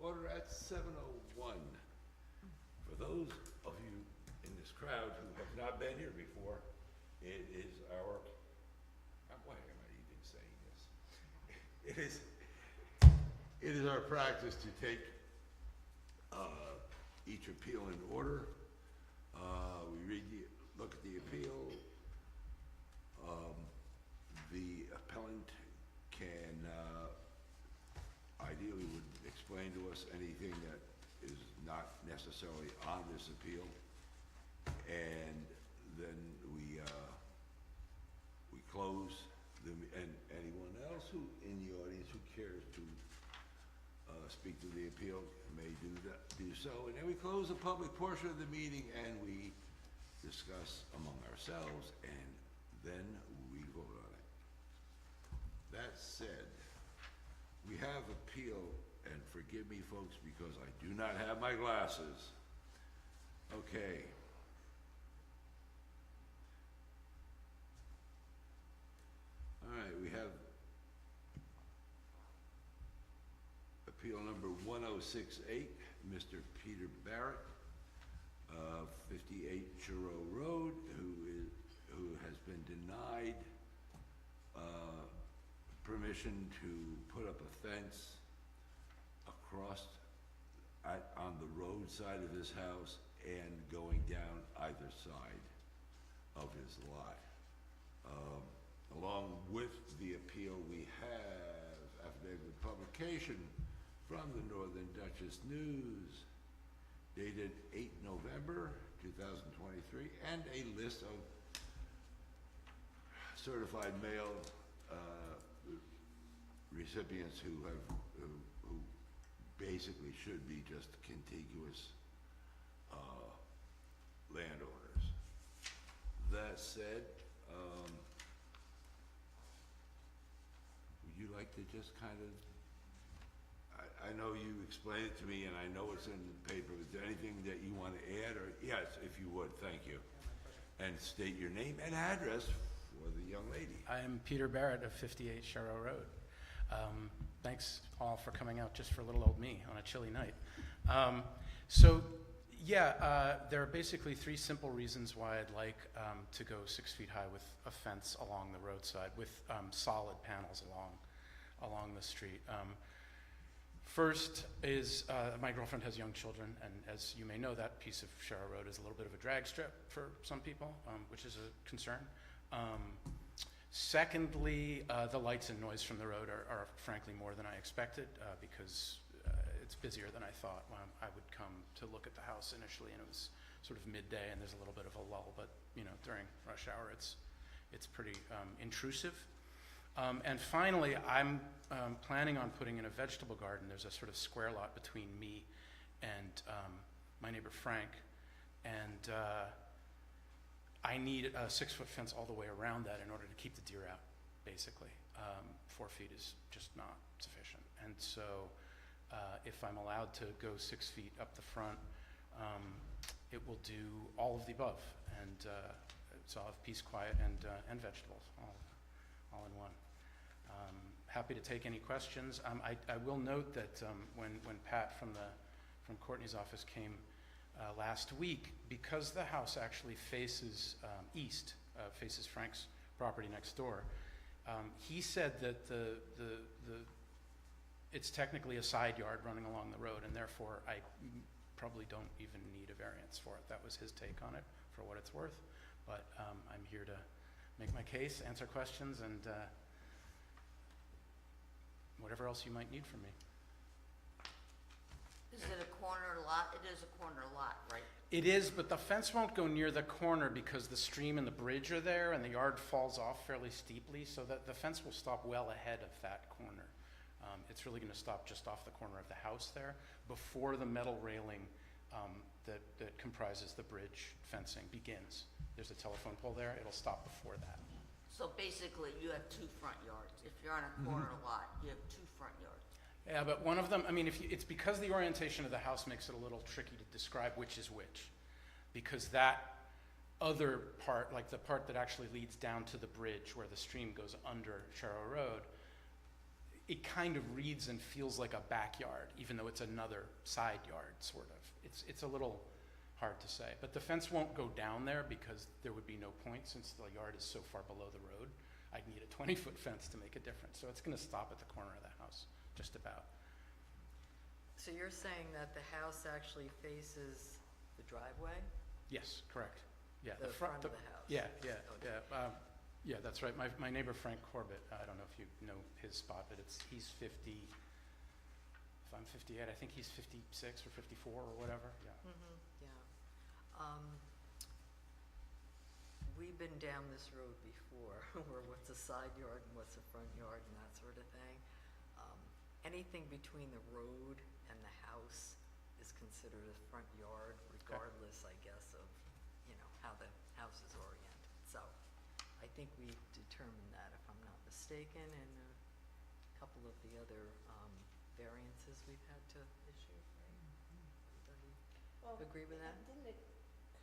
order at 7:01. For those of you in this crowd who have not been here before, it is our, why am I even saying this? It is our practice to take each appeal in order. We look at the appeal. The appellant can ideally would explain to us anything that is not necessarily on this appeal, and then we close and anyone else who in the audience who cares to speak to the appeal may do so, and then we close the public portion of the meeting and we discuss among ourselves, and then we vote on it. That said, we have appeal, and forgive me folks because I do not have my glasses. Okay. All right, we have appeal number 1068, Mr. Peter Barrett, 58 Churro Road, who has been denied permission to put up a fence across on the road side of his house and going down either side of his lot. Along with the appeal, we have affidavit of publication from the Northern Dutchess News dated 8 November 2023, and a list of certified mail recipients who basically should be just contiguous landowners. That said, would you like to just kind of, I know you explained it to me and I know it's in the paper, is there anything that you want to add? Or yes, if you would, thank you. And state your name and address for the young lady. I am Peter Barrett of 58 Sharrow Road. Thanks all for coming out just for little old me on a chilly night. There are basically three simple reasons why I'd like to go 6 feet high with a fence along the roadside with solid panels along the street. First is my girlfriend has young children, and as you may know, that piece of Sharrow Road is a little bit of a drag strip for some people, which is a concern. Secondly, the lights and noise from the road are frankly more than I expected because it's busier than I thought. I would come to look at the house initially, and it was sort of midday, and there's a little bit of a lull, but during rush hour, it's pretty intrusive. And finally, I'm planning on putting in a vegetable garden. There's a sort of square lot between me and my neighbor Frank, and I need a 6-foot fence all the way around that in order to keep the deer out, basically. 4 feet is just not sufficient. And so if I'm allowed to go 6 feet up the front, it will do all of the above. And so I'll have peace, quiet, and vegetables all in one. Happy to take any questions. I will note that when Pat from Courtney's office came last week, because the house actually faces east, faces Frank's property next door, he said that it's technically a side yard running along the road, and therefore I probably don't even need a variance for it. That was his take on it, for what it's worth. But I'm here to make my case, answer questions, and whatever else you might need from me. Is it a corner lot? It is a corner lot, right? It is, but the fence won't go near the corner because the stream and the bridge are there, and the yard falls off fairly steeply, so that the fence will stop well ahead of that corner. It's really going to stop just off the corner of the house there, before the metal railing that comprises the bridge fencing begins. There's a telephone pole there. It'll stop before that. So basically, you have 2 front yards. If you're on a corner lot, you have 2 front yards. Yeah, but one of them, it's because the orientation of the house makes it a little tricky to describe which is which. Because that other part, like the part that actually leads down to the bridge where the stream goes under Sharrow Road, it kind of reads and feels like a backyard, even though it's another side yard, sort of. It's a little hard to say. But the fence won't go down there because there would be no point since the yard is so far below the road. I'd need a 20-foot fence to make a difference. So it's going to stop at the corner of the house, just about. So you're saying that the house actually faces the driveway? Yes, correct. Yeah, The front of the house? Yeah, Okay. yeah, that's right. My neighbor Frank Corbett, I don't know if you know his spot, but he's 50, if I'm 58, I think he's 56 or 54 or whatever, yeah. Mm-hmm, yeah. We've been down this road before, where what's a side yard and what's a front yard and that sort of thing. Anything between the road and the house is considered a front yard, regardless, I guess, of, how the house is oriented. So, I think we determined that, if I'm not mistaken, in a couple of the other variances we've had to issue, right? Everybody Well, agree with that? Didn't it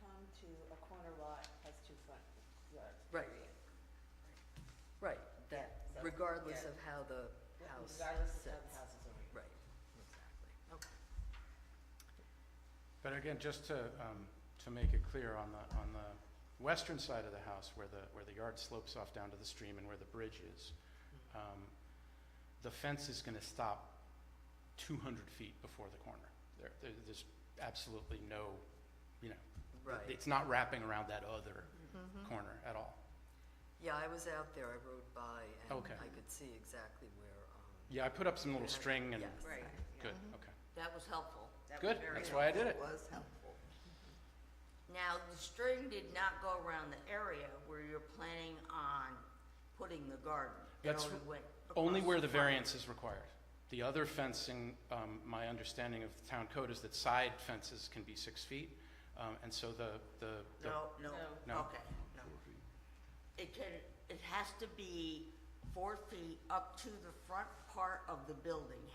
come to a corner lot has 2 front yards? Right. period? Right, that Yeah, so, regardless yeah. of how the house Regardless of how sits. the house is oriented. Right, exactly, okay. But again, just to make it clear, on the western side of the house, where the yard slopes off down to the stream and where the bridge is, the fence is going to stop 200 feet before the corner. There's absolutely no, Right. it's not wrapping around that other Mhm. corner at all. Yeah, I was out there, I rode by, and Okay. I could see exactly where, Yeah, I put up some little Yeah. string and, Yes. Right. good, Mhm. okay. That was helpful. Good, that's why I did it. Was helpful. Now, the string did not go around the area where you're planning on putting the garden. It That's only went Only across where the the front. variance is required. The other fencing, my understanding of the town code is that side fences can be 6 feet. And so the No, No. okay, no. It has to be 4 feet up to the front part of the building,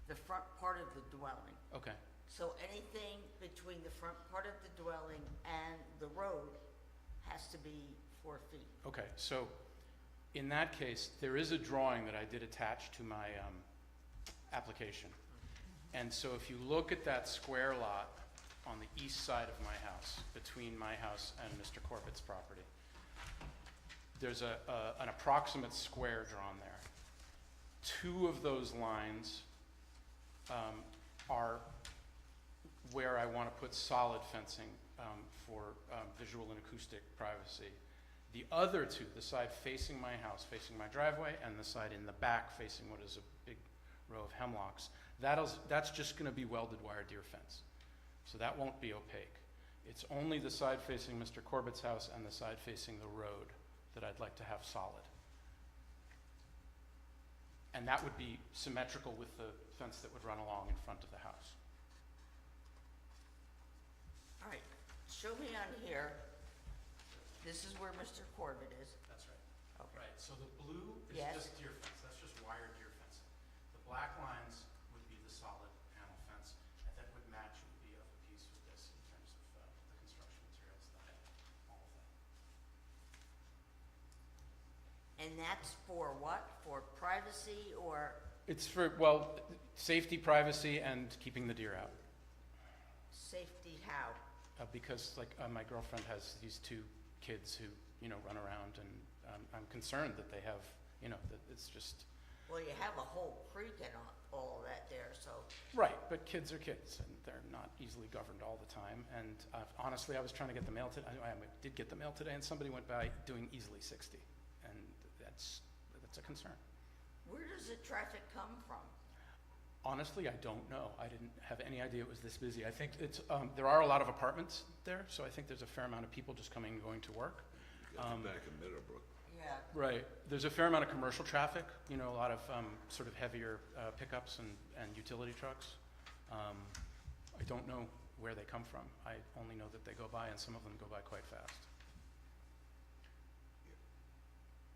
the front part of the dwelling. okay, So anything between the front part of the dwelling and the road has to be 4 feet. okay. So in that case, there is a drawing that I did attach to my application. And so if you look at that square lot on the east side of my house, between my house and Mr. Corbett's property, there's an approximate square drawn there. 2 of those lines are where I want to put solid fencing for visual and acoustic privacy. The other 2, the side facing my house, facing my driveway, and the side in the back facing what is a big row of hemlocks, that's just going to be welded wire deer fence. So that won't be opaque. It's only the side facing Mr. Corbett's house and the side facing the road that I'd like to have solid. And that would be symmetrical with the fence that would run along in front of the house. All right, show me on here. This is where Mr. Corbett is. That's right. Okay. Right, so the blue is Yes. just deer fence, that's just wire deer fencing. The black lines would be the solid panel fence, and that would match, it would be of a piece with this in terms of the construction materials, the height, all of that. And that's for what? For privacy or It's for, well, safety, privacy, and keeping the deer out. safety how? Because my girlfriend has these 2 kids who, run around, and I'm concerned that they have, that it's just, Well, you have a whole creek and all of that there, so, right, but kids are kids, and they're not easily governed all the time. And honestly, I was trying to get the mail today, I did get the mail today, and somebody went by doing easily 60, and that's a concern. where does the traffic come from? Honestly, I don't know. I didn't have any idea it was this busy. I think there are a lot of apartments there, so I think there's a fair amount of people just coming and going to work. You got the back of Meadowbrook. Yeah, Right. There's a fair amount of commercial traffic, a lot of sort of heavier pickups and utility trucks. I don't know where they come from. I only know that they go by, and some of them go by quite fast.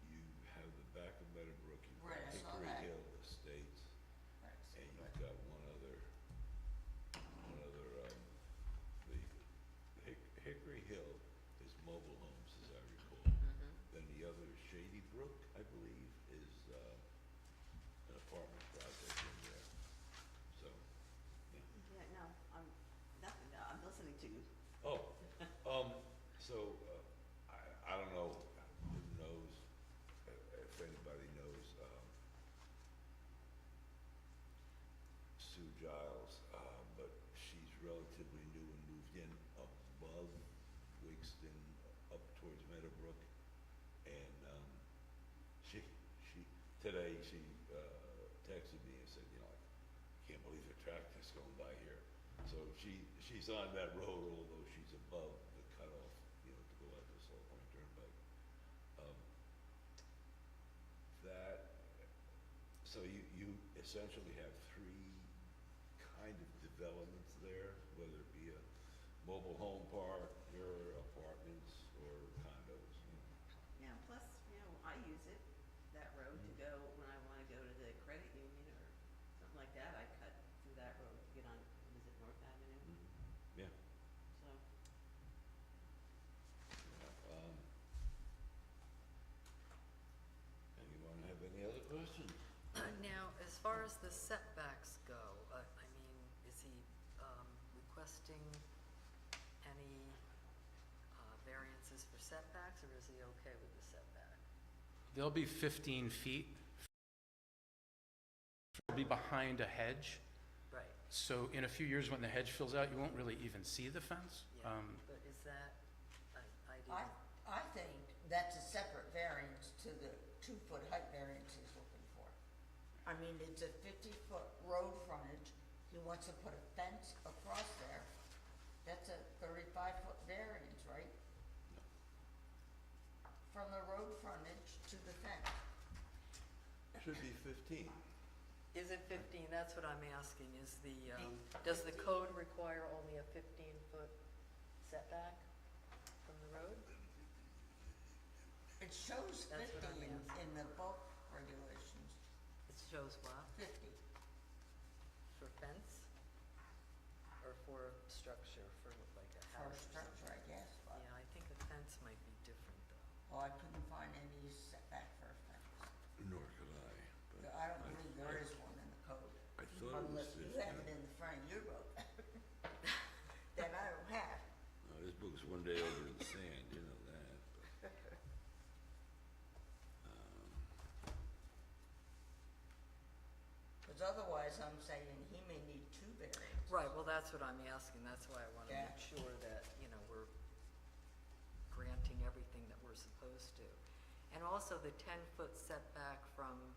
You have the back of Meadowbrook, you've Right, got I saw Hickory that. Hill Estates, right, so, and right. you've got one other, the Hickory Hill is mobile homes, as I recall. Mhm. Then the other, Shady Brook, I believe, is an apartment project in there, so, yeah. Yeah, no, nothing, no, I'm listening to you. Oh, so, I don't know who knows, if anybody knows, Sue Giles, but she's relatively new and moved in above Wigston, up towards Meadowbrook. And, today she, texted me and said, I can't believe the tractor's going by here. So she's on that road, although she's above the cutoff, to go out this Old Point Turnpike. So you essentially have three kind of developments there, whether it be a mobile home park, your apartments, or condos. Yeah, plus, I use it, that road to go, when I wanna go to the credit union or something like that, I cut through that road to get on, is it North Avenue? Yeah. So, Anyone have any other questions? Now, as far as the setbacks go, is he requesting any variances for setbacks, or is he okay with the setback? They'll be 15 feet. They'll be behind a hedge. Right, So in a few years, when the hedge fills out, you won't really even see the fence. yeah, but is that, I didn't, I think that's a separate variance to the 2-foot height variance he's looking for. I mean, it's a 50-foot road frontage, he wants to put a fence across there, that's a 35-foot variance, right? From the road frontage to the fence. Should be 15. is it 15? That's what I'm asking, is does the code require only a 15-foot setback from the road? It shows That's what 50 I'm asking. in the bulk regulations, It shows what? 50. For fence? Or for structure, for like a For house? or structure, I guess, but, something? Yeah, I think a fence might be different though. well, I couldn't find any setback for a fence. Nor could I. But I don't believe there is one in the code, I thought it was unless you 15. have it in the front of your book. That I don't have. No, this book's one day over in the sand, you know that. Because otherwise, I'm saying he may need 2 variances. Right, well, that's what I'm asking, that's why I wanna Yeah. make sure that, we're granting everything that we're supposed to. And also the 10-foot setback from,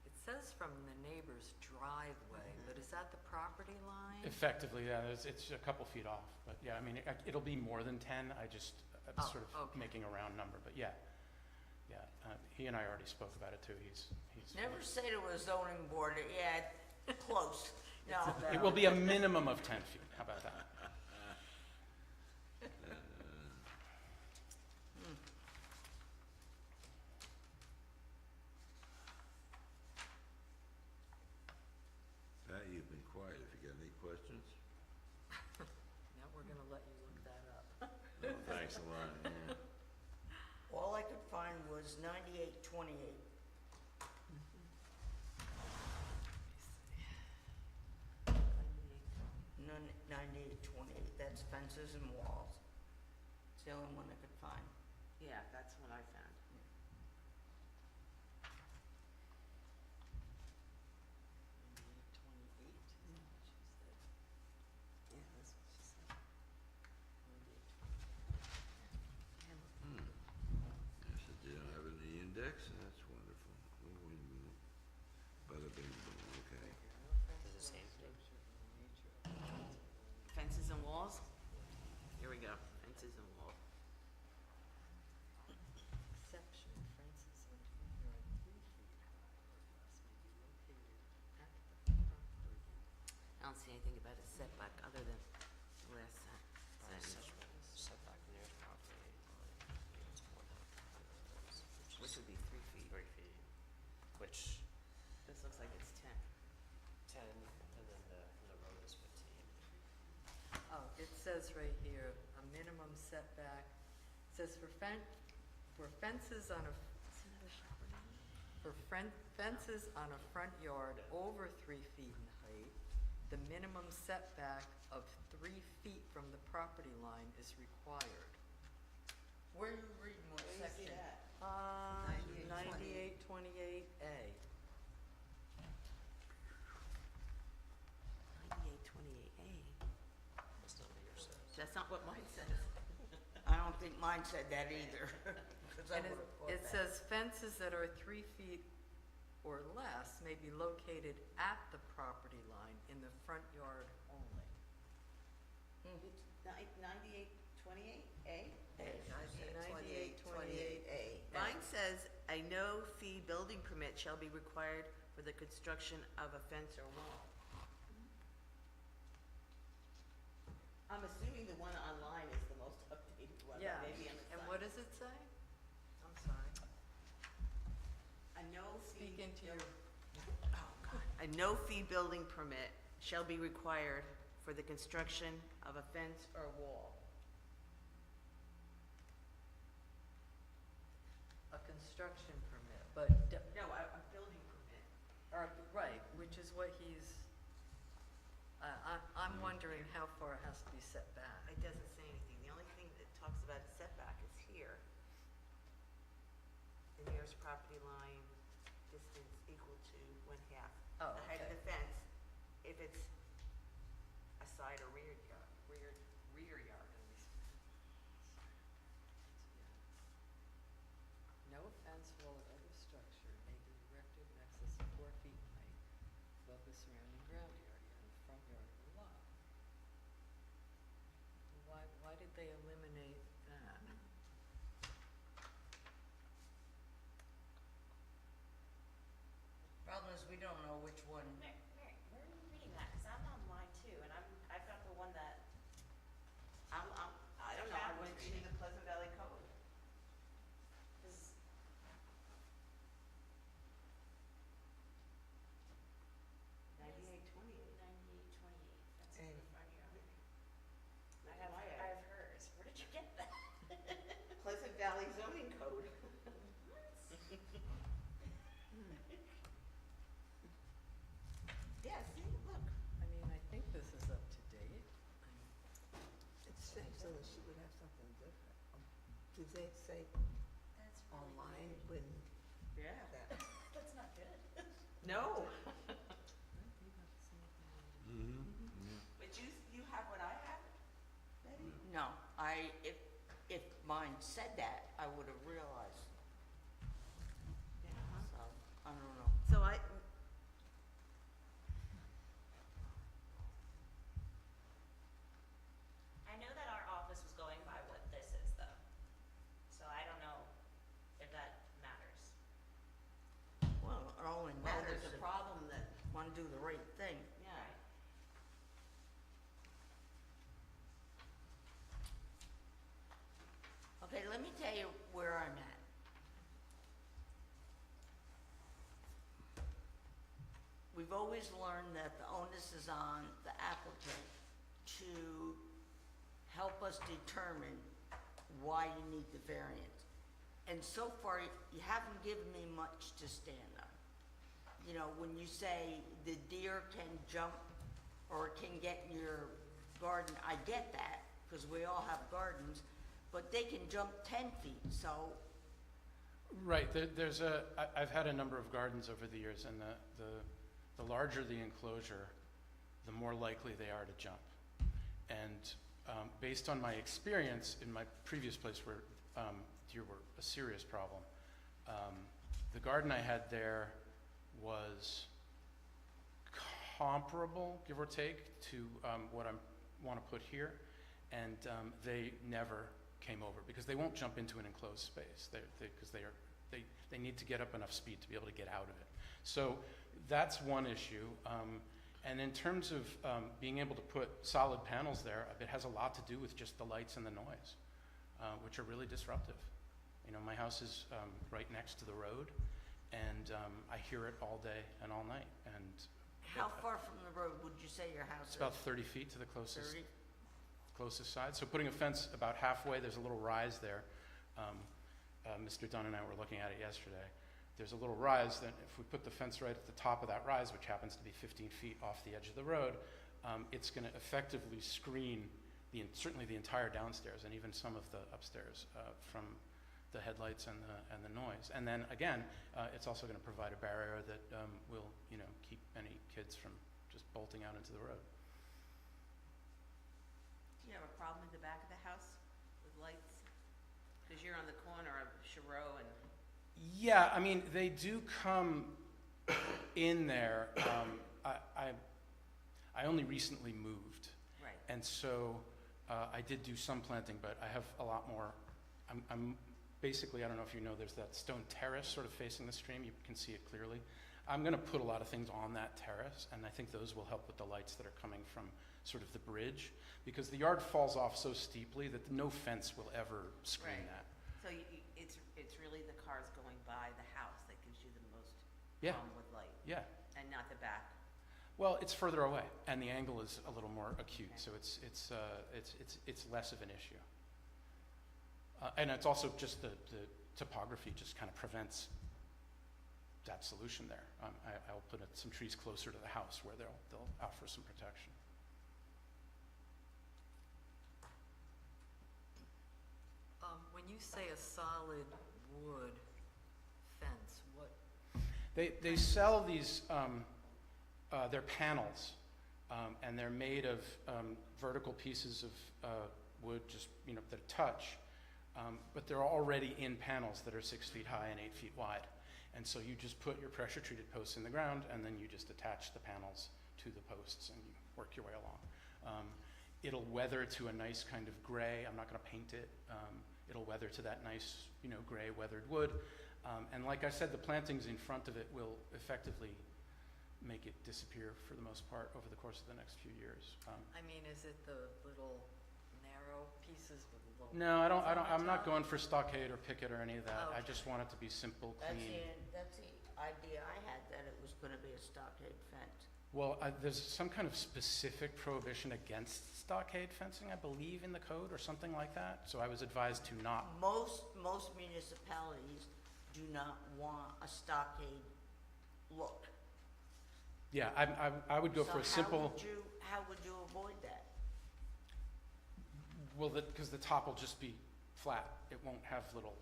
it says from the neighbor's driveway, but is that the property line? Effectively, yeah, it's a couple feet off, but yeah, I mean, it'll be more than 10, I'm Oh, sort of okay. making a round number, but yeah. Yeah, he and I already spoke about it too, he's. Never say to a zoning board, yeah, close. No, It will be a minimum of 10 feet, how about that? Pat, you've been quiet. If you got any questions? Now we're gonna let you look that up. No, thanks a lot. Yeah. all I could find was 9828. None, 9828, that's fences and walls. It's the only one I could find. yeah, that's what I found. 9828, is that what she said? Yeah, that's what she said. 9828. I said they don't have it in the index? That's wonderful. Oh, wait a minute. Bada bing, boom, okay. Does it say Fences and walls? Here we go, fences and walls. Exception, fences and there are 3 feet, however, less may be located at the property. I don't see anything about a setback other than the last sentence, Setback from nearest property line is more than which would be 3 feet. 3 feet, which This looks like it's 10. 10, and then the road is 15. Oh, it says right here, a minimum setback, it says for fences on a, isn't that a property line? For fences on a front yard over 3 feet in height, the minimum setback of 3 feet from the property line is required. Where are you reading what Where do you see section? that? 9828A. 9828A. That's not what yours says. That's not what mine says. I don't think mine said that either, 'cause I And would've caught it that. says fences that are 3 feet or less may be located at the property line in the front yard only. It's 9828A? Hey, 9828A. Mine says, a no-fee building permit shall be required for the construction of a fence or wall. I'm assuming the one online is the most updated one, Yeah, but maybe I'm and what does it say? I'm sorry. A no-fee. Speak into your, Oh, God. A no-fee building permit shall be required for the construction of a fence or wall. a construction permit, but, No, a building permit. or, right, which is what he's, I'm wondering how far it has to be set back. It doesn't say anything. The only thing that talks about setback is here. The nearest property line distance equal to 1/2 Oh, the height of okay. the fence, if it's a side or rear yard, rear yard. No fence, wall, or other structure may be erected in excess of 4 feet in height above the surrounding ground area in the front yard of the lot. Why did they eliminate that? Problem is, we don't know which one. Mary, where are you reading that? Cause I'm online too, and I've got the one that, I don't know, I went to the Pleasant Valley Code. is, 9828. 9828, that's in the front yard. Look I at my have hers. Where did you get that? Pleasant Valley zoning code. Yeah, see, look. I mean, I think this is up to date. It's strange, so that she would have something different. Do they say That's really online weird. when Yeah. that? That's not good. No, Mm-hmm. but you have what I have, Betty? No, if mine said that, I would have realized, Yeah. so, I don't know. So I know that our office was going by what this is though. So I don't know if that matters. Well, it only well, matters there's if a problem that, one do the right thing. yeah. Right. Okay, let me tell you where I'm at. We've always learned that the onus is on the applicant to help us determine why you need the variance. And so far, you haven't given me much to stand on. You know, when you say the deer can jump or can get in your garden, I get that, because we all have gardens, but they can jump 10 feet, so, Right, I've had a number of gardens over the years, and the larger the enclosure, the more likely they are to jump. And based on my experience in my previous place where deer were a serious problem, the garden I had there was comparable, give or take, to what I want to put here, and they never came over because they won't jump into an enclosed space because they need to get up enough speed to be able to get out of it. So that's one issue. And in terms of being able to put solid panels there, it has a lot to do with just the lights and the noise, which are really disruptive. You know, my house is right next to the road, and I hear it all day and all night. And how far from the road would you say your house is? it's about 30 feet to the closest 30? side. So putting a fence about halfway, there's a little rise there. Mr. Dunn and I were looking at it yesterday. there's a little rise, then if we put the fence right at the top of that rise, which happens to be 15 feet off the edge of the road, it's going to effectively screen certainly the entire downstairs and even some of the upstairs from the headlights and the noise. And then again, it's also going to provide a barrier that will, keep any kids from just bolting out into the road. Do you have a problem in the back of the house with lights? Because you're on the corner of Chereau and, Yeah, I mean, they do come in there. I only recently moved, right, and so I did do some planting, but I have a lot more. I'm basically, I don't know if you know, there's that stone terrace sort of facing the stream. You can see it clearly. I'm going to put a lot of things on that terrace, and I think those will help with the lights that are coming from sort of the bridge, because the yard falls off so steeply that no fence will ever screen Right. that. so it's really the cars going by the house that gives you the most Yeah. problem with light, Yeah. and not the back. Well, it's further away, and the angle is a little more acute, so it's less of an issue. And it's also just the topography just kind of prevents that solution there. I'll put some trees closer to the house where they'll offer some protection. When you say a solid wood fence, what, They sell these, they're panels, and they're made of vertical pieces of wood, just, that touch, but they're already in panels that are 6 feet high and 8 feet wide. And so you just put your pressure-treated posts in the ground, and then you just attach the panels to the posts, and you work your way along. It'll weather to a nice kind of gray. I'm not going to paint it. It'll weather to that nice, gray weathered wood. And like I said, the plantings in front of it will effectively make it disappear for the most part over the course of the next few years. is it the little narrow pieces with the little? No, points on the I'm not top? going for stockade or picket or any of that. I Okay. just want it to be simple, clean. That's the idea I had, that it was gonna be a stockade fence. Well, there's some kind of specific prohibition against stockade fencing, I believe, in the code or something like that. So I was advised to not. Most municipalities do not want a stockade look. Yeah, I would go for a simple, How would you avoid that? well, because the top will just be flat. It won't have little,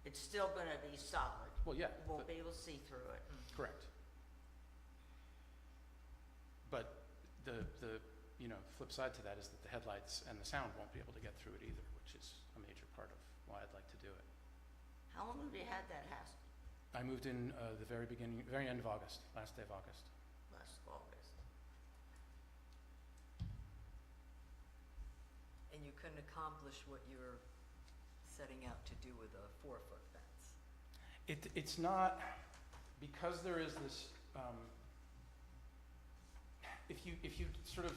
It's still gonna be solid. well, yeah, You won't be able to see through it. correct. But the flip side to that is that the headlights and the sound won't be able to get through it either, which is a major part of why I'd like to do it. How long have you had that house? I moved in the very end of August, last day of August. Last August. And you couldn't accomplish what you were setting out to do with a 4-foot fence? It's not, because there is this, if you sort of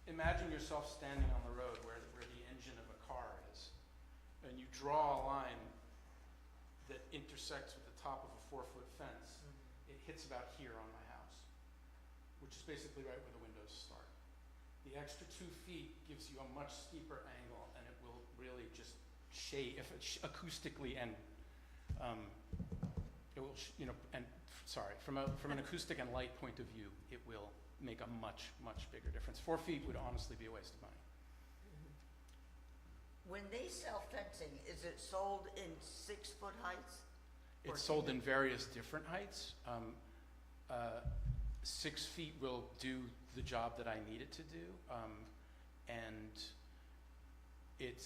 imagine yourself standing on the road where the engine of a car is, and you draw a line that intersects with the top of a 4-foot fence, it hits about here on my house, which is basically right where the windows start. The extra 2 feet gives you a much steeper angle, and it will really just shade, if it's acoustically and it will, from an acoustic and light point of view, it will make a much, much bigger difference. 4 feet would honestly be a waste of money. When they sell fencing, is it sold in 6-foot heights? Or It's sold in various different heights. 6 feet will do the job that I need it to do, and it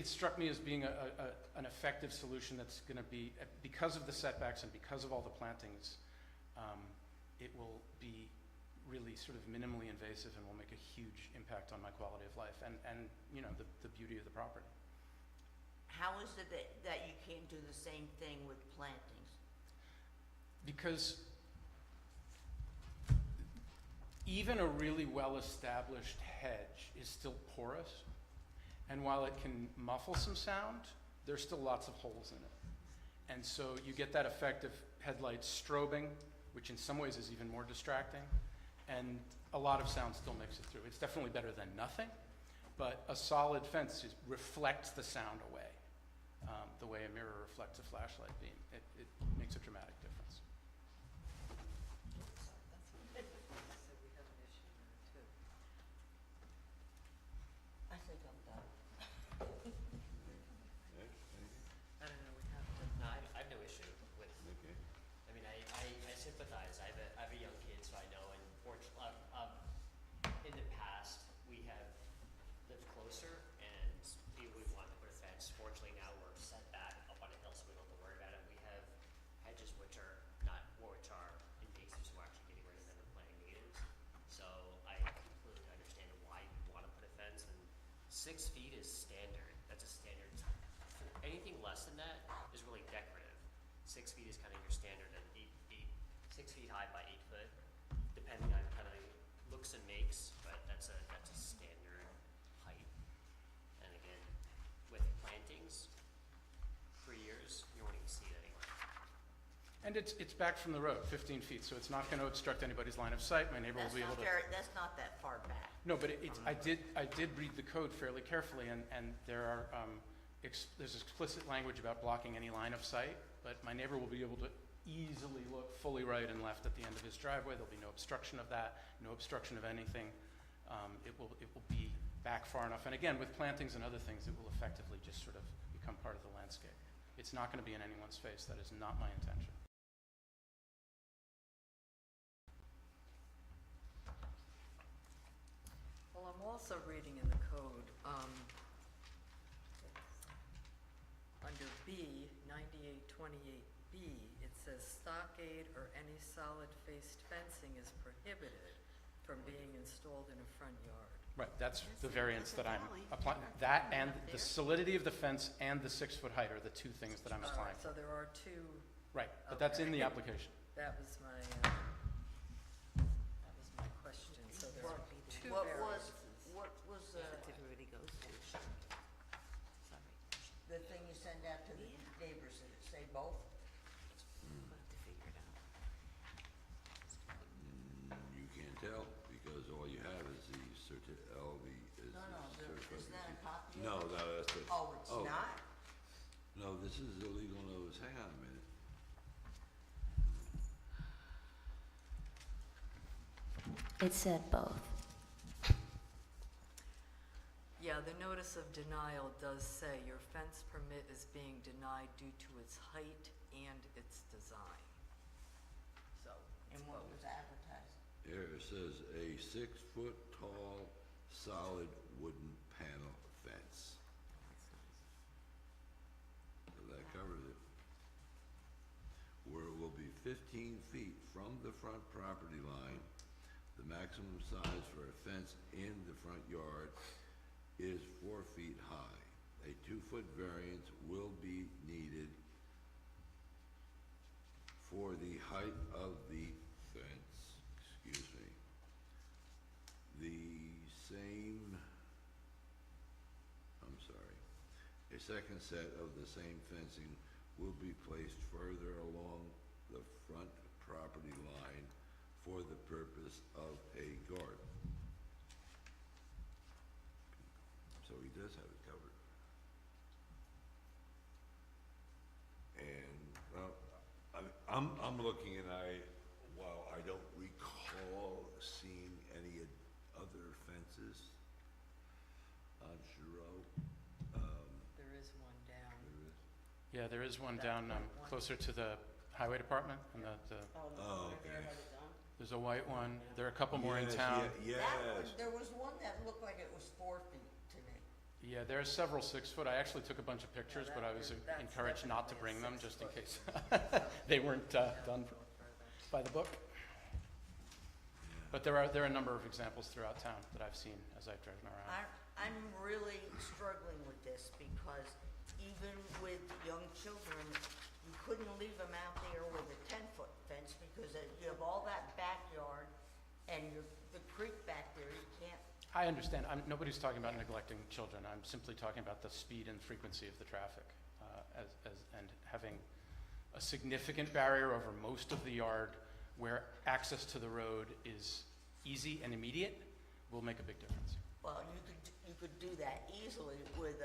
struck me as being an effective solution that's going to be, because of the setbacks and because of all the plantings, it will be really sort of minimally invasive and will make a huge impact on my quality of life and the beauty of the property. How is it that you can't do the same thing with plantings? Because even a really well-established hedge is still porous, and while it can muffle some sound, there's still lots of holes in it. And so you get that effect of headlights strobing, which in some ways is even more distracting, and a lot of sound still makes it through. It's definitely better than nothing, but a solid fence reflects the sound away, the way a mirror reflects a flashlight beam. It makes a dramatic difference. So we have an issue there too. I think I'm done. I don't know, we have to, No, I have no issue with, Okay. I mean, I sympathize. I have a young kid, so I know, and fortunately, in the past, we have lived closer, and we would want to put a fence. Fortunately, now we're set back up on a hill, so we don't have to worry about it. We have hedges which are invasive, so we're actually getting rid of them and planting natives. So I completely understand why you want to put a fence, and 6 feet is standard. That's a standard. Anything less than that is really decorative. 6 feet is kind of your standard, and 6 feet high by 8 foot, depending on kind of looks and makes, but that's a standard height. And again, with plantings, 3 years, you won't even see it anywhere. And it's back from the road, 15 feet, so it's not going to obstruct anybody's line of sight. My neighbor will be able to... That's not that far back. No, but I did read the code fairly carefully, and there are, there's explicit language about blocking any line of sight, but my neighbor will be able to easily look fully right and left at the end of his driveway. There'll be no obstruction of that, no obstruction of anything. It will be back far enough. And again, with plantings and other things, it will effectively just sort of become part of the landscape. It's not going to be in anyone's face. That is not my intention. well, I'm also reading in the code, under B, 9828B, it says stockade or any solid-faced fencing is prohibited from being installed in a front yard. Right, that's the variance that I'm applying. That and the solidity of the fence and the 6-foot height are the two things that I'm All applying. right, so there are two, Right, but that's in the application. that was my question, so there are two What variances. was Everybody goes to. Sorry. the thing you send out to the neighbors, did it say both? We'll have to figure it out. You can't tell, because all you have is the No, isn't that a copy of it? No, that's the. Oh, it's not? No, this is the legal notice. Hang on a minute. It said both. Yeah, the notice of denial does say your fence permit is being denied due to its height and its design. So, And it's what both. was advertised? Here it says a 6-foot tall, solid wooden panel fence. So that covers it. Where it will be 15 feet from the front property line, the maximum size for a fence in the front yard is 4 feet high. A 2-foot variance will be needed for the height of the fence, excuse me. A second set of the same fencing will be placed further along the front property line for the purpose of a garden. So he does have it covered. And, well, I'm looking and while I don't recall seeing any other fences on Giroux, There is one down. there is. Yeah, there is one That down white one. closer to the highway department, and Oh, okay. there's a white one. There are a couple more in Yes, town. Yes, That one, there was one that looked like it was 4 feet to me. Yeah, there are several 6-foot. I actually took a bunch of pictures, but I was that's encouraged not to definitely bring a them, just in case 6-foot. they weren't done Go further. by the book. But there are a number of examples throughout town that I've seen as I've driven around. I'm really struggling with this because even with young children, you couldn't leave them out there with a 10-foot fence because you have all that backyard and the creek back there, you can't. I understand. Nobody's talking about neglecting children. I'm simply talking about the speed and frequency of the traffic, and having a significant barrier over most of the yard where access to the road is easy and immediate will make a big difference. Well, you could do that easily with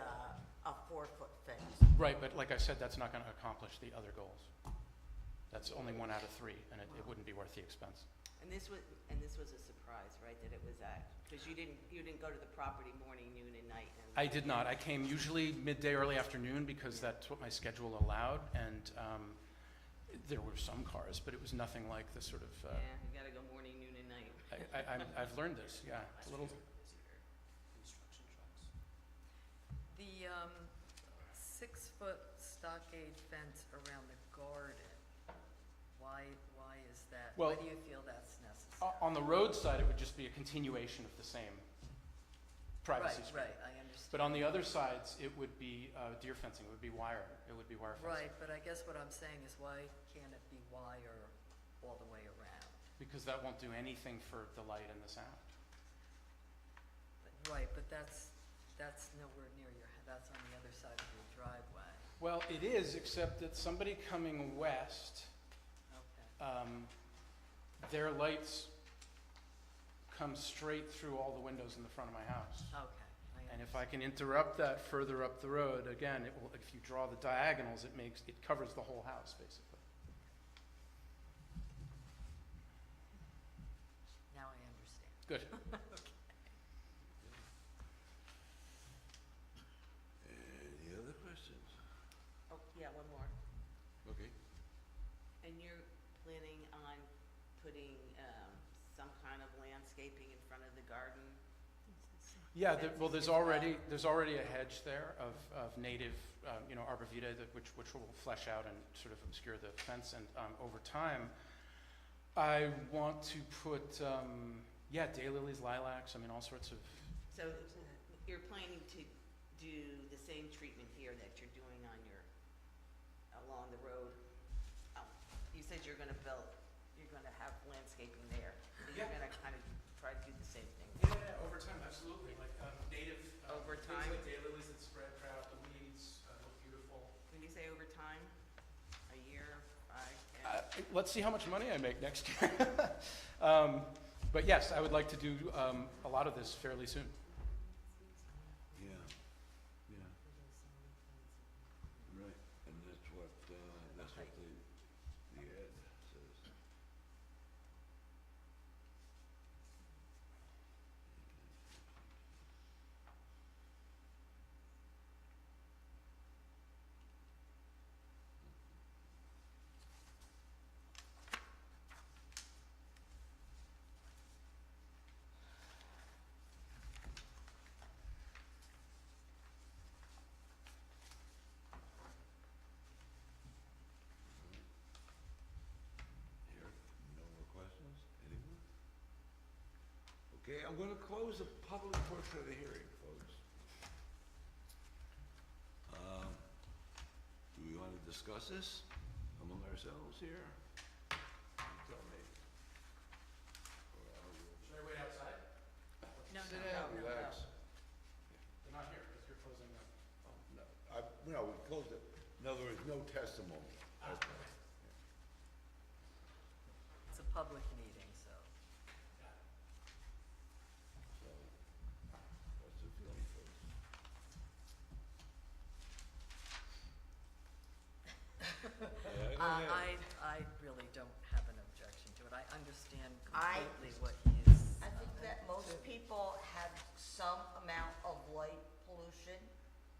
a 4-foot fence. Right, but like I said, that's not gonna accomplish the other goals. That's only 1 out of 3, and it wouldn't be worth the expense. And this was a surprise, right, that it was at, because you didn't go to the property morning, noon, and night, and. I did not. I came usually midday, early afternoon, because that's what my schedule allowed, and there were some cars, but it was nothing like the sort of, Yeah, you gotta go morning, noon, and night. I've learned this, yeah. Last A little, week's were busier, construction trucks. The 6-foot stockade fence around the garden, why is that? Well, Why do you feel that's necessary? on the road side, it would just be a continuation of the same privacy screen. Right, I understand. But on the other sides, it would be deer fencing, it would be wire, fencing. Right, but I guess what I'm saying is why can't it be wire all the way around? Because that won't do anything for the light and the sound. Right, but that's nowhere near that's on the other side of your driveway. Well, it is, except that somebody coming west, Okay. their lights come straight through all the windows in the front of my house. Okay. And if I can interrupt that further up the road, again, it will, if you draw the diagonals, it covers the whole house, basically. Now I understand. Good. Any other questions? Oh, yeah, one more. Okay. And you're planning on putting, some kind of landscaping in front of the garden? Yeah, Fences well, as there's already a hedge there of native, arborvitae which will flesh out and sort of obscure the fence. And over time, I want to put, daylilies, lilacs, all sorts of. So you're planning to do the same treatment here that you're doing on along the road? You said you're gonna have landscaping there. So you're Yeah. gonna kind of try to do the same thing? Yeah, over time, absolutely. Like native. Over things time? like daylilies that spread out the weeds, look beautiful. When you say over time, a year, 5, 10? Let's see how much money I make next year. But yes, I would like to do a lot of this fairly soon. Yeah, yeah. Right, and that's what the ad says. Here, no more questions? Anyone? Okay, I'm gonna close the public portion of the hearing, folks. Do we wanna discuss this among ourselves here? You tell me. Or I will Should I wait outside? No, sit down, relax. They're not here because you're closing them. No, we closed it. In other words, no testimony. It's a public meeting, so. So, what's the feeling, folks? I really don't have an objection to it. I understand I- completely what he is. I think that most people have some amount of light pollution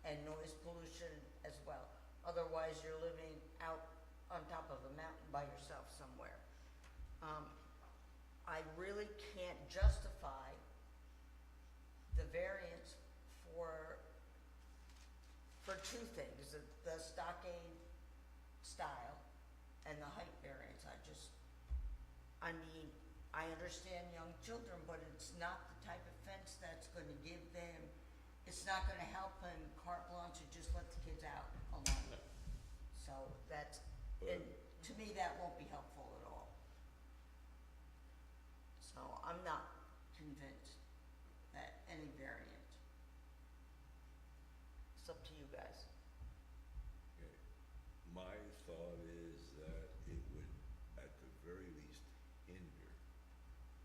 and noise pollution as well. Otherwise, you're living out on top of a mountain by yourself somewhere. I really can't justify the variance for two things, the stockade style and the height variance. I understand young children, but it's not the type of fence that's gonna give them, it's not gonna help them carte blanche to just let the kids out alone. So and to me, that won't be helpful at all. So I'm not convinced that any variant. It's up to you guys. Okay. My thought is that it would, at the very least, hinder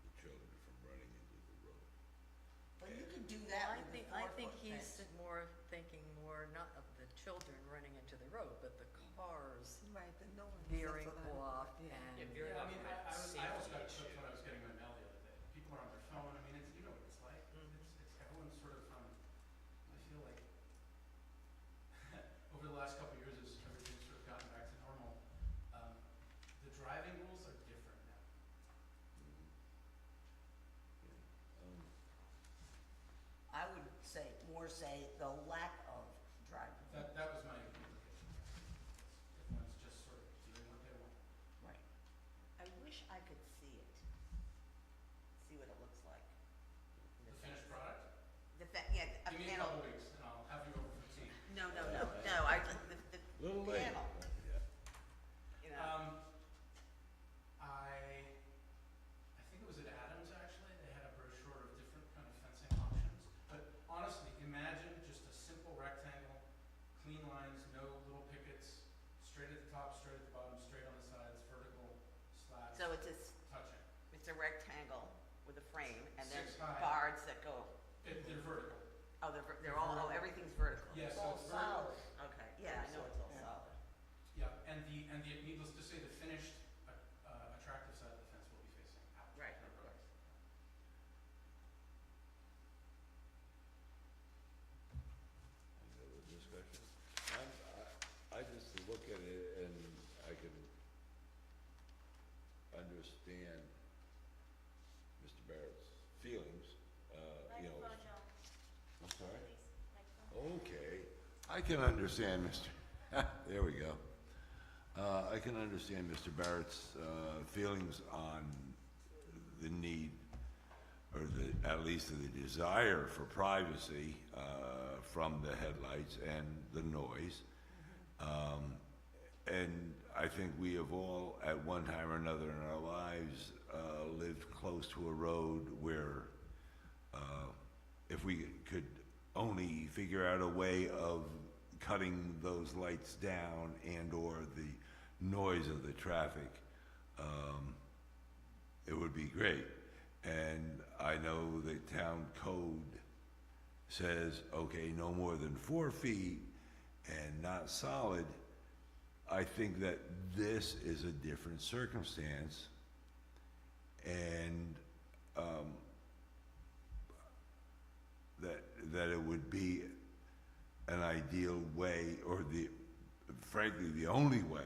the children from running into the road. But you can do the road, but the cars Right, the noise. that's veering what I- off yeah. and. Yeah, veering Yeah, I off mean, from a I almost safety got issue. tripped when I was getting my mail the other day. People are on their phone, I mean, it's, you know what it's like. It's everyone's sort of, I feel like, over the last couple of years, as everything's sort of gotten back to normal, the driving rules are different now. I would say the lack of driving. That was my implication. Everyone's just sort of doing what they want. Right. I wish I could see it, see what it looks like. The finished product? Yeah, a Give me a panel. couple weeks and I'll have you over for tea. No, the Little late. panel, Yeah. you know. I think it was at Adams actually, they had a brochure of different kind of fencing options. But honestly, imagine just a simple rectangle, clean lines, no little pickets, straight at the top, straight at the bottom, straight on the sides, vertical slabs, So it's touching. a rectangle with a frame, and there's 6 high. bars that go, They're vertical. oh, they're all, oh, everything's vertical. Yeah, It's so all it's vertical. solid. Okay, yeah, I know it's all Yeah. solid. Yeah, and needless to say, the finished, attractive side of the fence will be facing out. Right, of course. Any other discussion? I just look at it and I can understand Mr. Barrett's feelings, you know. Microphone, Joe, I'm sorry? please. Microphone. Okay, I can understand Mr., there we go. I can understand Mr. Barrett's, feelings on the need, or at least the desire for privacy, from the headlights and the noise. And I think we have all, at one time or another in our lives, lived close to a road where, if we could only figure out a way of cutting those lights down and or the noise of the traffic, it would be great. And I know the town code says, okay, no more than 4 feet and not solid. I think that this is a different circumstance, and that it would be an ideal way, or frankly the only way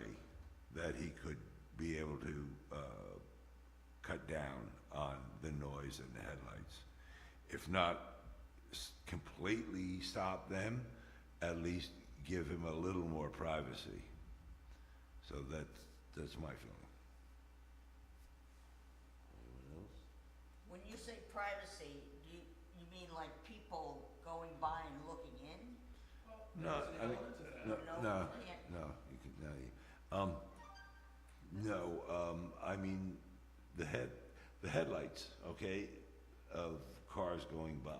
that he could be able to cut down on the noise and the headlights. If not completely stop them, at least give him a little more privacy. So that's my feeling. Anyone else? When you say privacy, do you mean like people going by and looking in? No, There's an I mean, element to that. no, You can't. no, you can, I mean, the headlights, okay, of cars going by,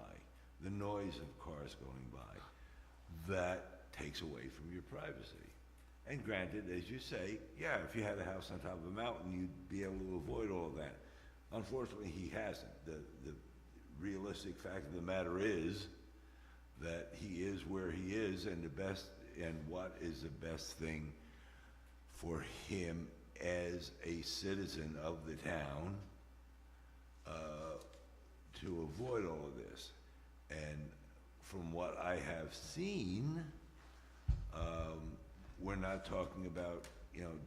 the noise of cars going by, that takes away from your privacy. And granted, as you say, yeah, if you had a house on top of a mountain, you'd be able to avoid all of that. Unfortunately, he hasn't. The realistic fact of the matter is that he is where he is, and what is the best thing for him as a citizen of the town, to avoid all of this. And from what I have seen, we're not talking about,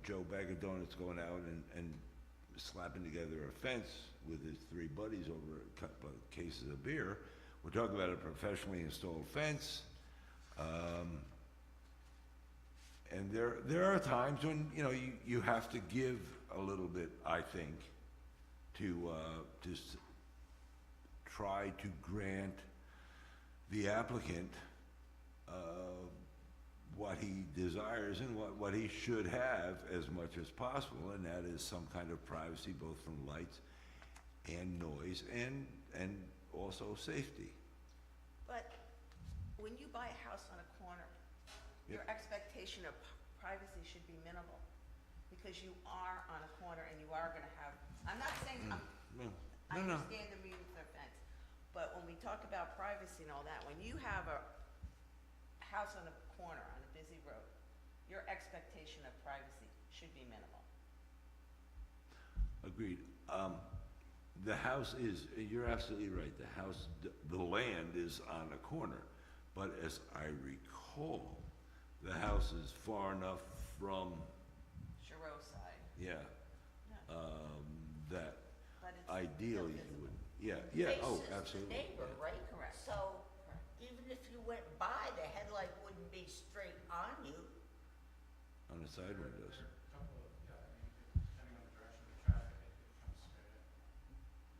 Joe Bag of Donuts going out and slapping together a fence with his 3 buddies over a couple of cases of beer. We're talking about a professionally installed fence. And there are times when, you have to give a little bit, I think, to try to grant the applicant what he desires and what he should have as much as possible, and that is some kind of privacy, both from lights and noise, and also safety. But when you buy a house on a corner, your expectation of privacy should be minimal, because you are on a corner and you are gonna have, I'm not saying, I No. understand the meaning of the fence, but when we talk about privacy and all that, when you have a house on a corner on a busy road, your expectation of privacy should be minimal. Agreed. The house is, you're absolutely right, the house, the land is on a corner, but as I recall, the house is far enough from, Shiro side, yeah, yeah, that but it's ideally still you would, visible. yeah, oh, Faces the absolutely. neighbor, yeah. right? Correct. So, even if you went by, the headlight wouldn't be straight on you. On the side windows. There are a couple of, yeah, I mean, depending on the direction of the traffic, it comes straight in.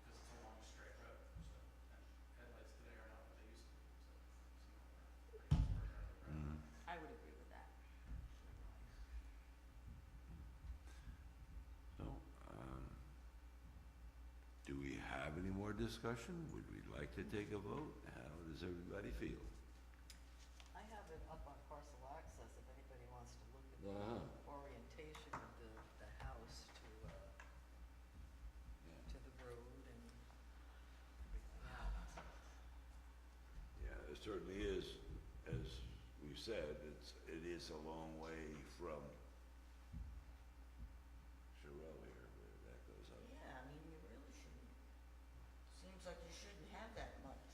Because it's a long straight road, so, and headlights today are not what they used to be, so some of them are pretty ordinary. Mhm. I would agree with that. So, do we have any more discussion? Would we like to take a vote? How does everybody feel? I have it up on parcel access if anybody wants to look at Uh-huh. the orientation of the house to the road and everything else. Yeah, it certainly is, as we said, it is a long way from Sherrill here, where that goes up. Yeah, I mean, you really shouldn't. Seems like you shouldn't have that much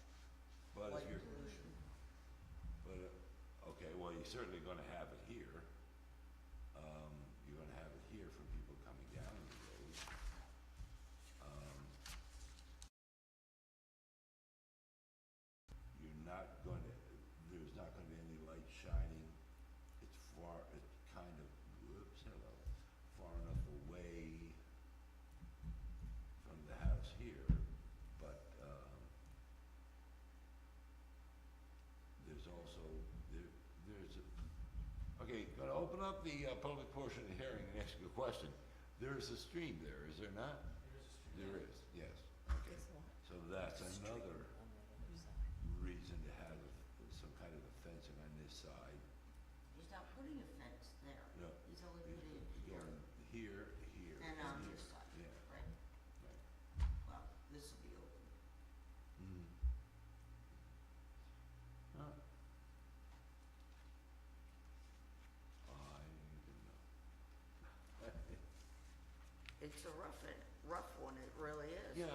But light if you're, pollution. but, okay, well, you're certainly gonna have it here. You're gonna have it here from people coming down the road. You're not gonna, there's not gonna be any light shining. It's far, it's kind of, whoops, hello, far enough away from the house here, but, there's also, okay, gonna open up the, public portion of the hearing and ask you a question. There is a stream there, is there not? There is, yes, okay. So that's another On the other side. reason to have some kind of a fencing on this side. He's not putting a fence there. No. He's only putting it here Going here, here. and on here. this side, Yeah, right? right. Well, this will be open. Mhm. Huh. I didn't know. It's a rough one, it really is. Yeah,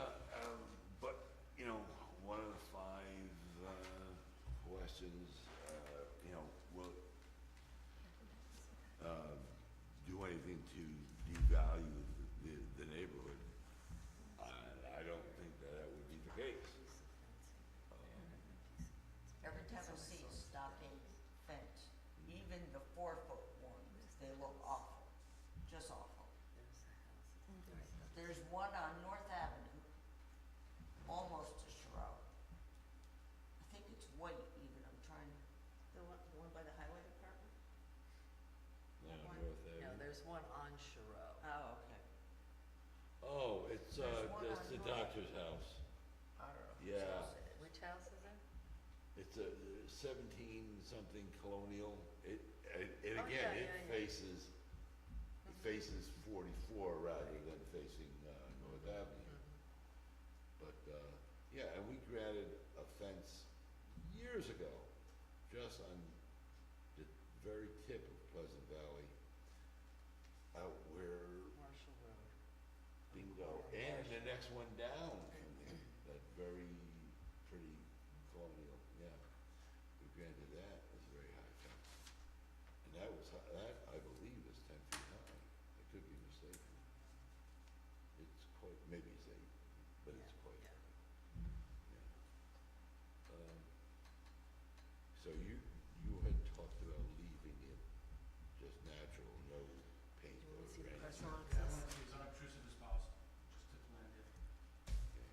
but, you know, one of the five, questions, you know, will, do anything to devalue the neighborhood. I don't think that would be the case. Every time I see a stockade fence, even the 4-foot ones, they look awful, just awful. There's one on North Avenue, almost to Sherrill. I think it's white even, I'm trying, The one by the highway department? Yeah, One. North No, Avenue. there's one on Shiro. Oh, okay. Oh, it's, There's one that's on the North. doctor's house. I don't know. Yeah. whose house it is. Which house is it? It's a 17-something colonial. And Oh, again, yeah, it yeah, yeah. faces 44 rather than facing, North Avenue. But, yeah, and we granted a fence years ago, just on the very tip of Pleasant Valley, out where Marshall Road. Bingo, and the next one down from there, that very pretty colonial, yeah. We granted that as a very high fence. And that was, that I believe is 10 feet high. I could be mistaken. It's quite, maybe it's 8, but it's quite Yeah. high. Yeah. So you had talked about leaving it just natural, no paint Do you or wanna see the anything. parcel I access? want it to be as unobtrusive as possible, just to blend in. Okay.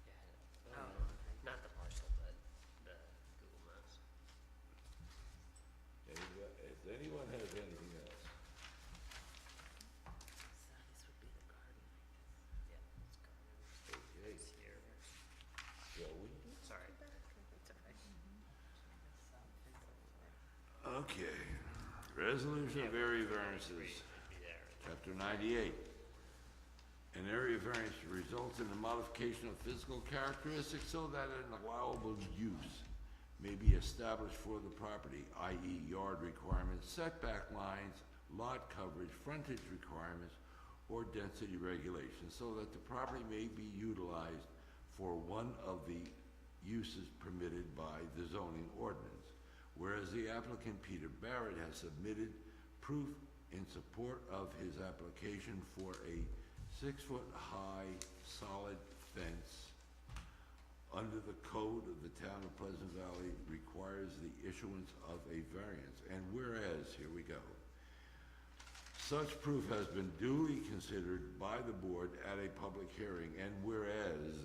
Yeah, Oh, okay. not the parcel, but the Google Maps. If anyone has anything else, So this would be the garden, I Yeah, it's Garden. okay, It's here. shall we? Sorry. It's okay. guess. Okay, resolution of area variances, It'd be there. chapter 98. An area variance results in the modification of physical characteristics so that an allowable use may be established for the property, i.e. yard requirements, setback lines, lot coverage, frontage requirements, or density regulations, so that the property may be utilized for one of the uses permitted by the zoning ordinance. Whereas the applicant, Peter Barrett, has submitted proof in support of his application for a 6-foot-high solid fence under the code of the town of Pleasant Valley requires the issuance of a variance. And whereas, here we go, such proof has been duly considered by the board at a public hearing, and whereas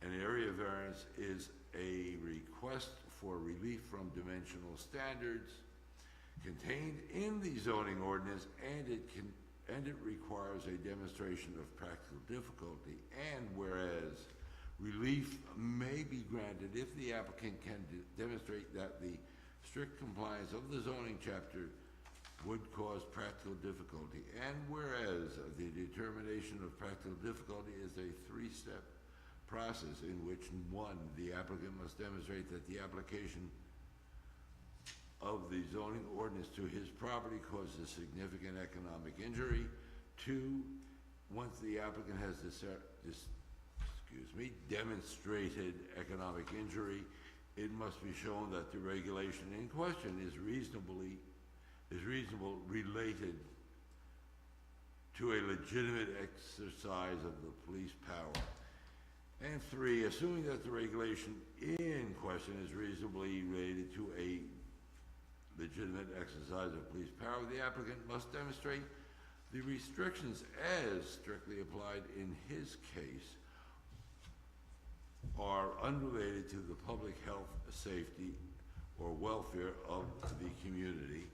an area variance is a request for relief from dimensional standards contained in the zoning ordinance, and it requires a demonstration of practical difficulty, and whereas relief may be granted if the applicant can demonstrate that the strict compliance of the zoning chapter would cause practical difficulty, and whereas the determination of practical difficulty is a 3-step process in which, 1, the applicant must demonstrate that the application of the zoning ordinance to his property causes significant economic injury. 2, once the applicant has demonstrated economic injury, it must be shown that the regulation in question is reasonable related to a legitimate exercise of the police power. And 3, assuming that the regulation in question is reasonably related to a legitimate exercise of police power, the applicant must demonstrate the restrictions as strictly applied in his case are unrelated to the public health, safety, or welfare of the community,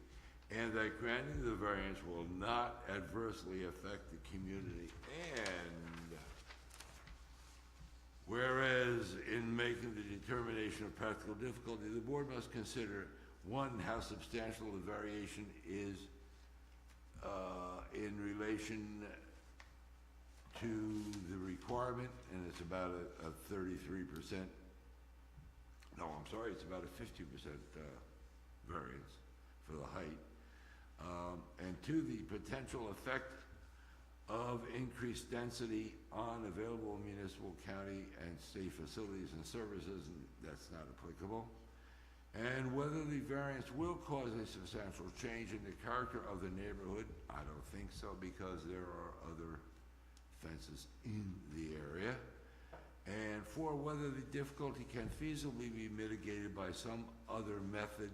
and that granting the variance will not adversely affect the community. And whereas in making the determination of practical difficulty, the board must consider, 1, how substantial the variation is in relation to the requirement, and it's about a 33%. No, I'm sorry, it's about a 50% variance for the height. And 2, the potential effect of increased density on available municipal, county, and state facilities and services, and that's not applicable. And whether the variance will cause a substantial change in the character of the neighborhood, I don't think so, because there are other fences in the area. And 4, whether the difficulty can feasibly be mitigated by some other method,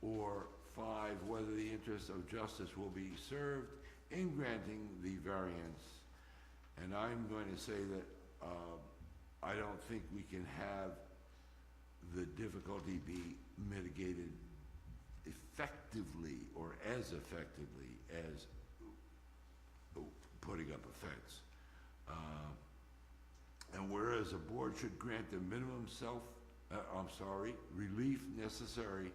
or 5, whether the interest of justice will be served in granting the variance. And I'm going to say that I don't think we can have the difficulty be mitigated effectively or as effectively as putting up a fence. And whereas a board should grant the minimum relief necessary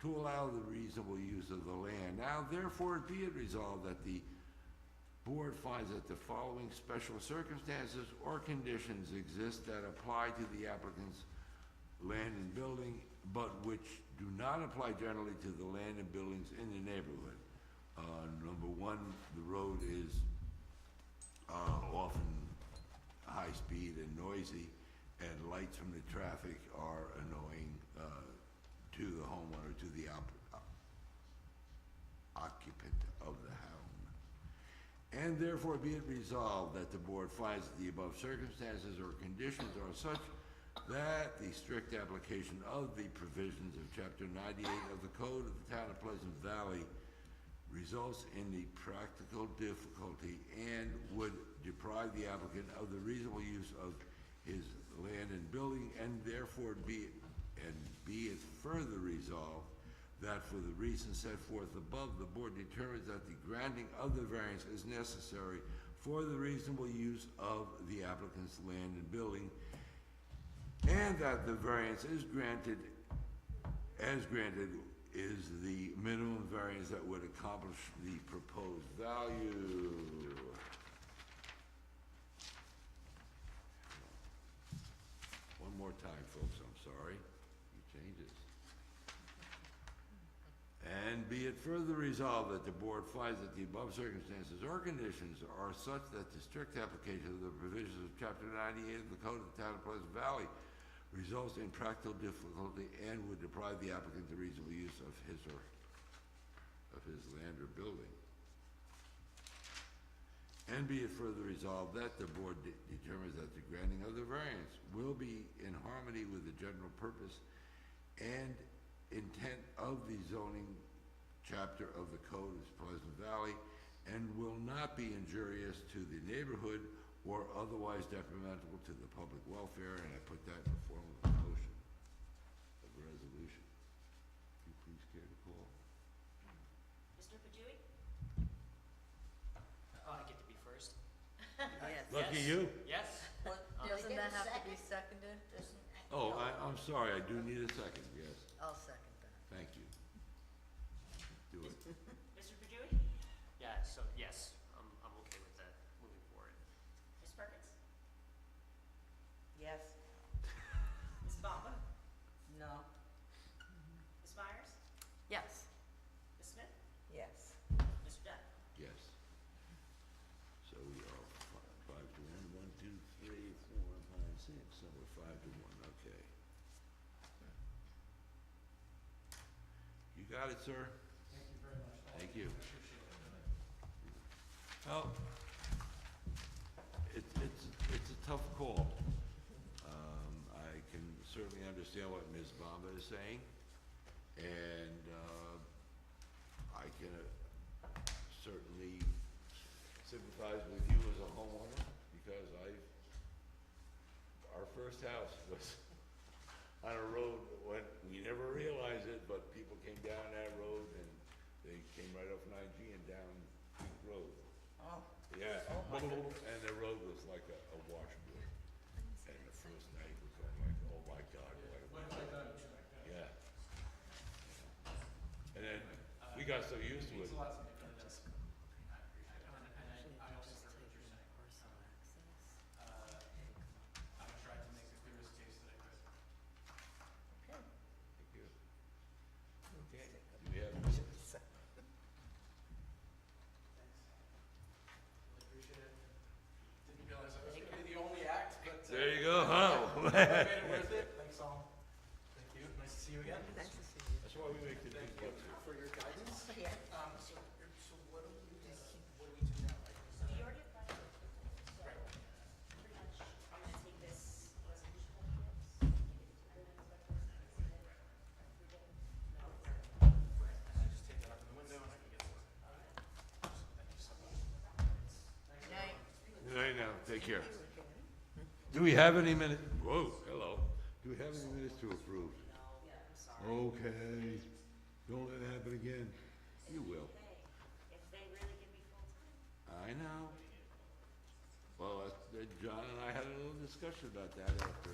to allow the reasonable use of the land. Now, therefore, be it resolved that the board finds that the following special circumstances or conditions exist that apply to the applicant's land and building, but which do not apply generally to the land and buildings in the neighborhood. Number 1, the road is often high speed and noisy, and lights from the traffic are annoying to the homeowner, to the occupant of the home. And therefore be it resolved that the board finds that the above circumstances or conditions are such that the strict application of the provisions of Chapter 98 of the Code of the Town of Pleasant Valley results in the practical difficulty and would deprive the applicant of the reasonable use of his land and building, and therefore be it further resolved that for the reasons set forth above, the board determines that the granting of the variance is necessary for the reasonable use of the applicant's land and building, and that the variance is granted, is the minimum variance that would accomplish the proposed value. One more time, folks, I'm sorry. You change this. And be it further resolved that the board finds that the above circumstances or conditions are such that the strict application of the provisions of chapter 98 of the Code of the Town of Pleasant Valley results in practical difficulty and would deprive the applicant the reasonable use of his land or building. And be it further resolved that the board determines that the granting of the variance will be in harmony with the general purpose and intent of the zoning chapter of the Code of Pleasant Valley and will not be injurious to the neighborhood or otherwise detrimental to the public welfare, and I put that in the form of a motion, of a resolution. If you please care to call. Mr. Pajui? I get to be first? Yes. Lucky you. Yes? Well, does Doesn't it that get a have to be second? seconded? Oh, I'm sorry, I do need a second, yes. I'll second that. Thank you. Do it. Mr. Pajui? Yeah, so, yes, I'm okay with that, moving forward. Ms. Perkins? Yes. Ms. Bamba? No. Ms. Myers? Yes. Ms. Smith? Yes. Mr. Dunn? Yes. So we are 5 to 1, 1, 2, 3, 4, 5, 6, so we're 5 to 1, okay. You got it, sir? Thank you very much. Thank you. Well, it's a tough call. I can certainly understand what Ms. Bamba is saying, and I can certainly sympathize with you as a homeowner, because our first house was on a road when we never realized it, but people came down that road and they came right off 9G and down Peak Road. Oh, Yeah, Oh, my goodness. and the road was like a washboard. And the first night was like, oh my God, what have we done? Yeah. And then we got so used to it. I've tried to make the clearest case that I could. Thank you. Okay, do we have a minute? Really appreciate it. Didn't realize I was gonna be the only act, but. There you go, huh? Made it worth it. Thanks all. Thank you. Nice to see you again. Nice to see you. That's why we make the big Thank you bucks. for your guidance. yeah. So what do we do now, right? You already applied. So, pretty much, I'm gonna take this resolution of yours, and then I just take that up in the window and I can get to work. Thank you so much. Night. Good night now, take care. Do we have any minutes? Whoa, hello. Do we have any minutes to approve? Okay, don't let it happen again. You will. if they really give me full time. I know. Well, John and I had a little discussion about that after.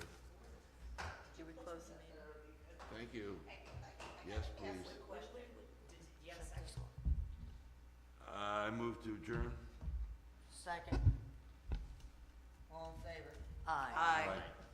Should we close the meeting? Thank you. Yes, please. Do you have a second? I move to adjourn. Second. All in favor? Aye. Aye. Aye.